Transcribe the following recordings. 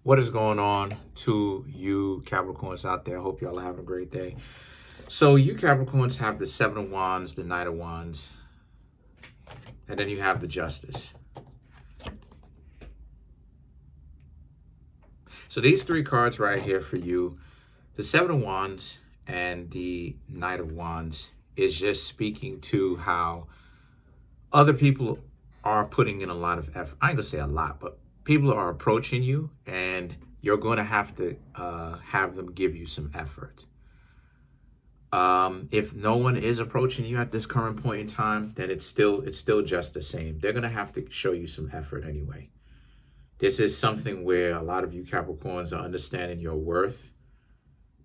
What is going on to you Capricorns out there? Hope y'all are having a great day. So you Capricorns have the Seven of Wands, the Knight of Wands, and then you have the Justice. So these three cards right here for you, the Seven of Wands and the Knight of Wands, is just speaking to how other people are putting in a lot of effort. I ain't gonna say a lot, but people are approaching you and you're going to have them give you some effort. If no one is approaching you at this current point in time, then it's still just the same. They're going to have to show you some effort anyway. This is something where a lot of you Capricorns are understanding your worth,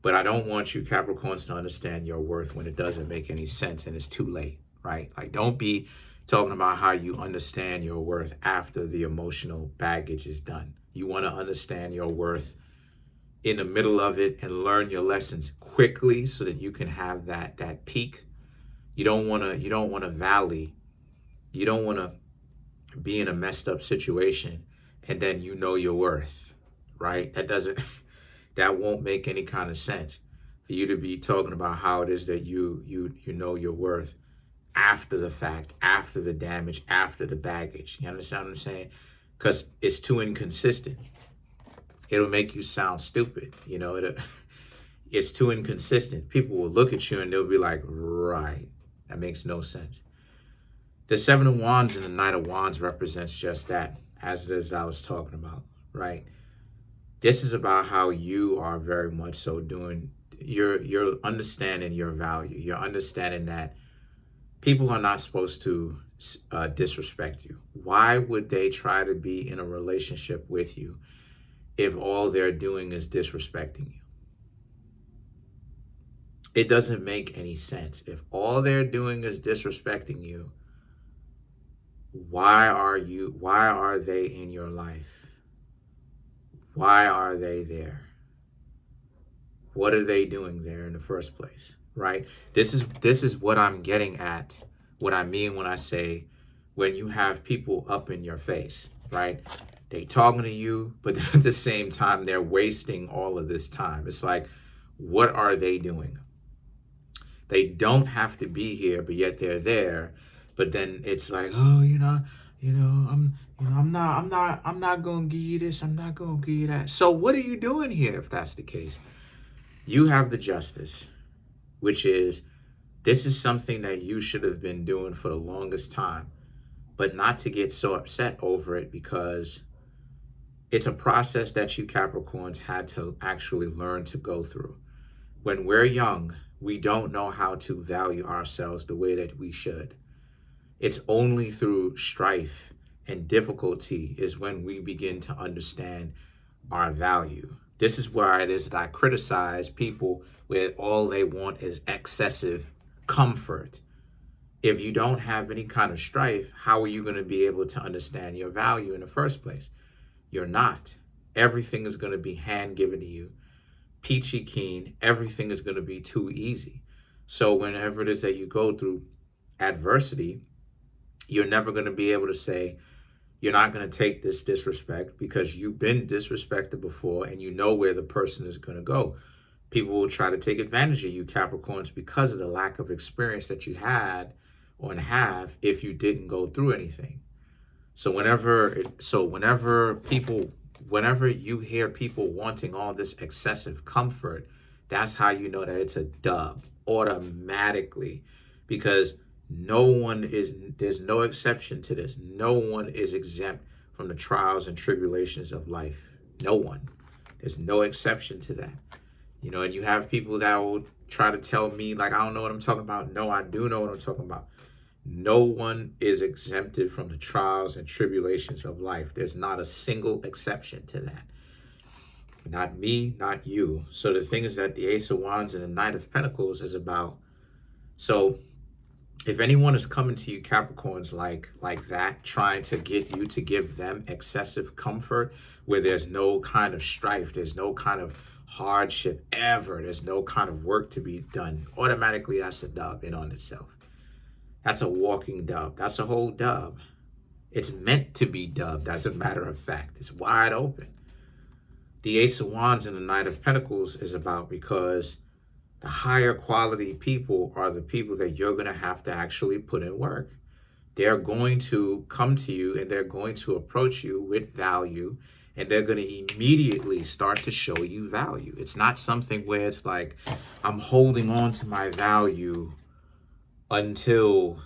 but I don't want you Capricorns to understand your worth when it doesn't make any sense and it's too late, right? Like, don't be talking about how you understand your worth after the emotional baggage is done. You want to understand your worth in the middle of it and learn your lessons quickly so that you can have that peak. You don't want to valley. You don't want to be in a messed up situation and then you know your worth, right? That won't make any kind of sense for you to be talking about how it is that you know your worth after the fact, after the damage, after the baggage. You understand what I'm saying? Because it's too inconsistent. It'll make you sound stupid. You know, it's too inconsistent. People will look at you and they'll be like, right, that makes no sense. The Seven of Wands and the Knight of Wands represents just that, as it is I was talking about, right? This is about how you are very much so doing, you're understanding your value. You're understanding that people are not supposed to disrespect you. Why would they try to be in a relationship with you if all they're doing is disrespecting you? It doesn't make any sense. If all they're doing is disrespecting you, why are they in your life? Why are they there? What are they doing there in the first place? Right? This is what I'm getting at, what I mean when I say when you have people up in your face, right? They talking to you, but at the same time, they're wasting all of this time. It's like, what are they doing? They don't have to be here, but yet they're there. But then it's like, oh, I'm not gonna give you this, I'm not gonna give you that. So what are you doing here if that's the case? You have the Justice, which is, this is something that you should have been doing for the longest time, but not to get so upset over it, because it's a process that you Capricorns had to actually learn to go through. When we're young, we don't know how to value ourselves the way that we should. It's only through strife and difficulty is when we begin to understand our value. This is why it is that I criticize people where all they want is excessive comfort. If you don't have any kind of strife, how are you going to be able to understand your value in the first place? You're not. Everything is going to be hand given to you, peachy keen. Everything is going to be too easy. So whenever it is that you go through adversity, you're never going to be able to say, you're not going to take this disrespect, because you've been disrespected before and you know where the person is going to go. People will try to take advantage of you Capricorns because of the lack of experience that you had or have if you didn't go through anything. So whenever you hear people wanting all this excessive comfort, that's how you know that it's a dub automatically, because there's no exception to this. No one is exempt from the trials and tribulations of life. No one. There's no exception to that. You know, and you have people that will try to tell me, like, I don't know what I'm talking about. No, I do know what I'm talking about. No one is exempted from the trials and tribulations of life. There's not a single exception to that. Not me, not you. So the thing is that the Ace of Wands and the Knight of Pentacles is about, so if anyone is coming to you Capricorns like that, trying to get you to give them excessive comfort where there's no kind of strife, there's no kind of hardship ever, there's no kind of work to be done, automatically that's a dub in on itself. That's a walking dub. That's a whole dub. It's meant to be dubbed, as a matter of fact. It's wide open. The Ace of Wands and the Knight of Pentacles is about, because the higher quality people are the people that you're going to have to actually put in work. They're going to come to you and they're going to approach you with value, and they're going to immediately start to show you value. It's not something where it's like, I'm holding on to my value until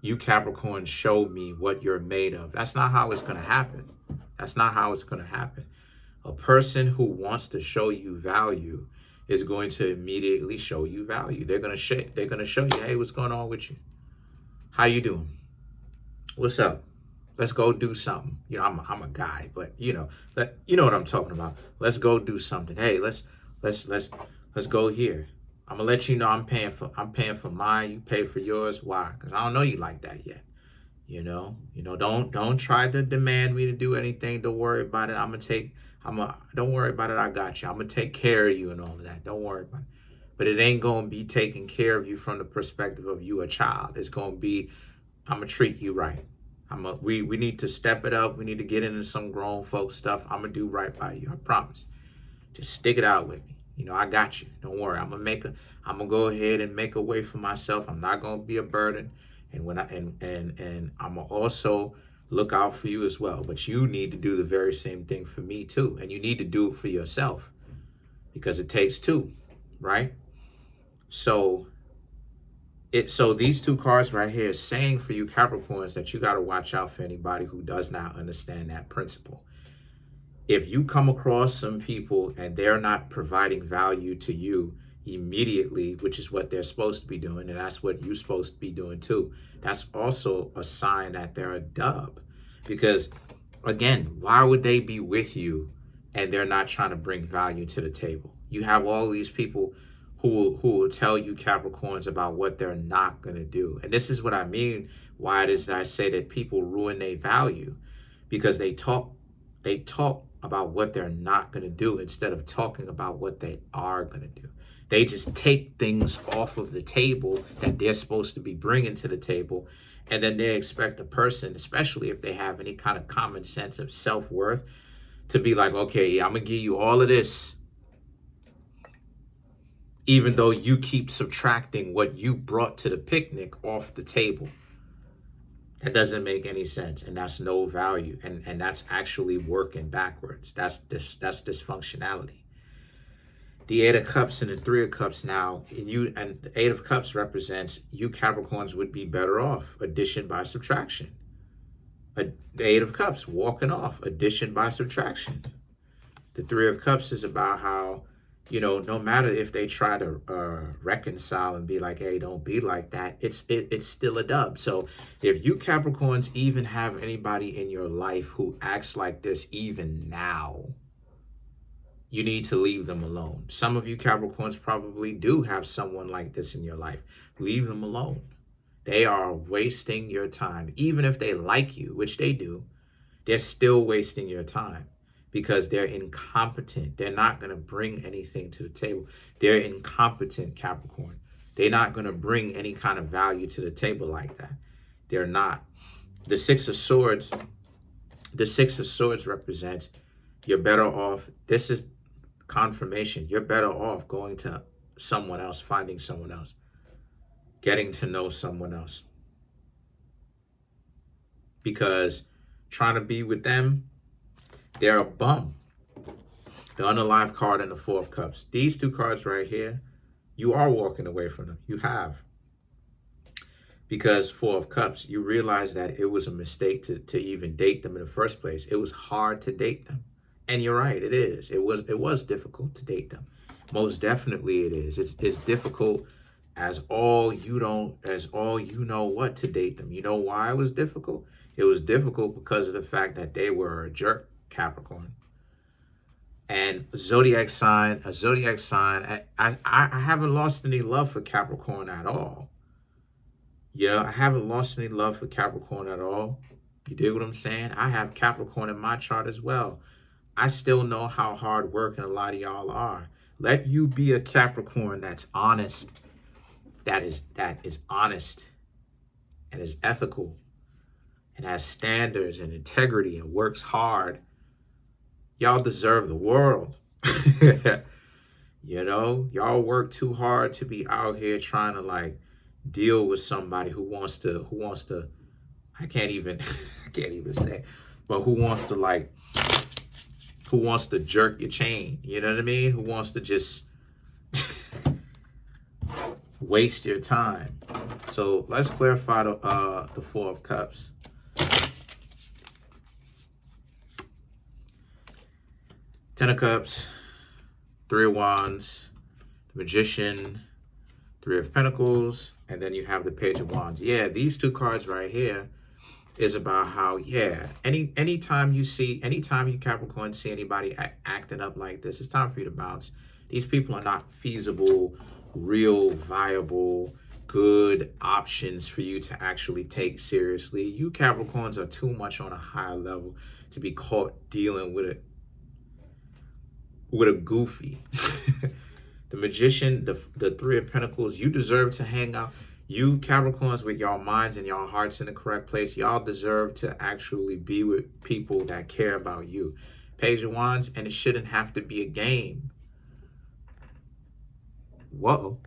you Capricorn show me what you're made of. That's not how it's going to happen. That's not how it's going to happen. A person who wants to show you value is going to immediately show you value. They're going to show you, hey, what's going on with you? How you doing? What's up? Let's go do something. You know, I'm a guy, but you know what I'm talking about. Let's go do something. Hey, let's go here. I'm gonna let you know I'm paying for mine. You pay for yours. Why? Because I don't know you like that yet. You know. Don't try to demand me to do anything. Don't worry about it. Don't worry about it. I got you. I'm gonna take care of you and all of that. Don't worry about it. But it ain't gonna be taking care of you from the perspective of you a child. It's gonna be, I'm gonna treat you right. We need to step it up. We need to get into some grown folk stuff. I'm gonna do right by you. I promise. Just stick it out with me. You know, I got you. Don't worry. I'm gonna go ahead and make a way for myself. I'm not gonna be a burden. And I'm gonna also look out for you as well. But you need to do the very same thing for me too. And you need to do it for yourself, because it takes two, right? So these two cards right here is saying for you Capricorns that you got to watch out for anybody who does not understand that principle. If you come across some people and they're not providing value to you immediately, which is what they're supposed to be doing, and that's what you're supposed to be doing too, that's also a sign that they're a dub. Because again, why would they be with you and they're not trying to bring value to the table? You have all these people who will tell you Capricorns about what they're not going to do. And this is what I mean, why it is that I say that people ruin their value, because they talk about what they're not going to do instead of talking about what they are going to do. They just take things off of the table that they're supposed to be bringing to the table, and then they expect a person, especially if they have any kind of common sense of self-worth, to be like, okay, I'm going to give you all of this, even though you keep subtracting what you brought to the picnic off the table. That doesn't make any sense, and that's no value, and that's actually working backwards. That's dysfunctionality. The Eight of Cups and the Three of Cups now, and the Eight of Cups represents you Capricorns would be better off, addition by subtraction. The Eight of Cups, walking off, addition by subtraction. The Three of Cups is about how, you know, no matter if they try to reconcile and be like, hey, don't be like that, it's still a dub. So if you Capricorns even have anybody in your life who acts like this even now, you need to leave them alone. Some of you Capricorns probably do have someone like this in your life. Leave them alone. They are wasting your time. Even if they like you, which they do, they're still wasting your time, because they're incompetent. They're not going to bring anything to the table. They're incompetent, Capricorn. They're not going to bring any kind of value to the table like that. They're not. The Six of Swords represents you're better off. This is confirmation. You're better off going to someone else, finding someone else, getting to know someone else. Because trying to be with them, they're a bum. The Unalive card and the Four of Cups. These two cards right here, you are walking away from them. You have. Because Four of Cups, you realize that it was a mistake to even date them in the first place. It was hard to date them. And you're right, it is. It was difficult to date them. Most definitely it is. It's difficult as all you know what to date them. You know why it was difficult? It was difficult because of the fact that they were a jerk, Capricorn. And a zodiac sign, I haven't lost any love for Capricorn at all. Yeah, I haven't lost any love for Capricorn at all. You dig what I'm saying? I have Capricorn in my chart as well. I still know how hard working a lot of y'all are. Let you be a Capricorn that's honest, that is honest and is ethical and has standards and integrity and works hard. Y'all deserve the world. You know, y'all work too hard to be out here trying to like deal with somebody who wants to I can't even I can't even say, but who wants to jerk your chain, you know what I mean? Who wants to just waste your time. So let's clarify the Four of Cups. Ten of Cups, Three of Wands, the Magician, Three of Pentacles, and then you have the Page of Wands. Yeah, these two cards right here is about how, yeah, anytime you Capricorn see anybody acting up like this, it's time for you to bounce. These people are not feasible, real, viable, good options for you to actually take seriously. You Capricorns are too much on a higher level to be caught dealing with a goofy. The Magician, the Three of Pentacles, you deserve to hang out. You Capricorns, with y'all minds and y'all hearts in the correct place, y'all deserve to actually be with people that care about you. Page of Wands, and it shouldn't have to be a game. Whoa.